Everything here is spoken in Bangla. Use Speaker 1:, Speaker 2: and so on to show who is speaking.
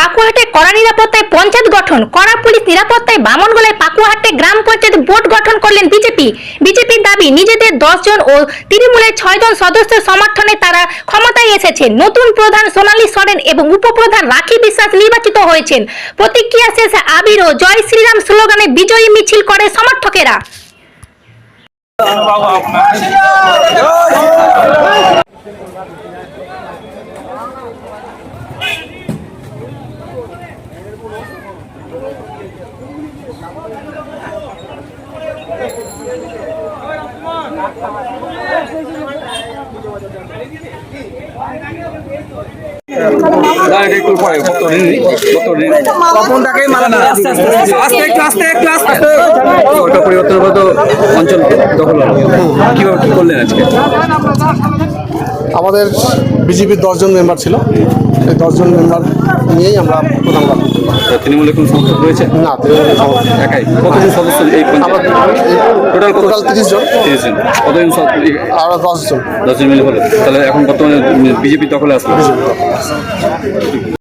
Speaker 1: পাকুয়াহাটে কড়া নিরাপত্তায় পঞ্চায়েত গঠন, কড়া পুলিশ নিরাপত্তায় বামনগোলায় পাকুয়াহাটে গ্রাম পঞ্চায়েত বোর্ড গঠন করলেন বিজেপির দাবি নিজেদের 10 জন ও তৃণমূলের 6 জন সদস্যের সমর্থনে তারা ক্ষমতায় এসেছে। নতুন প্রধান সোনালী সরেন এবং উপপ্রধান রাখি বিশ্বাস নির্বাচিত হয়েছেন। প্রতিক্রিয়া শেষে আবির ও জয় শ্রীরাম স্লোগানে বিজয়ী মিছিল করে সমর্থকেরা।
Speaker 2: সরকার পরিবর্তনের পর তো অঞ্চল দখল হলো, কিভাবে কি করলেন আজকে?
Speaker 3: আমাদের বিজেপির 10 জন মেম্বার ছিল, এই 10 জন মেম্বার নিয়েই আমরা প্রধান করলাম।
Speaker 2: তৃণমূলের কোন সংসদ রয়েছে?
Speaker 3: না, তৃণমূলের সমর্থন
Speaker 2: একাই কতজন সদস্য এই টোটাল
Speaker 3: 30 জন,
Speaker 2: 30 জন। কতজন
Speaker 3: আমরা 10 জন।
Speaker 2: 10 জন মিলে হলো, তাহলে এখন বর্তমানে বিজেপি দখলে আসলো।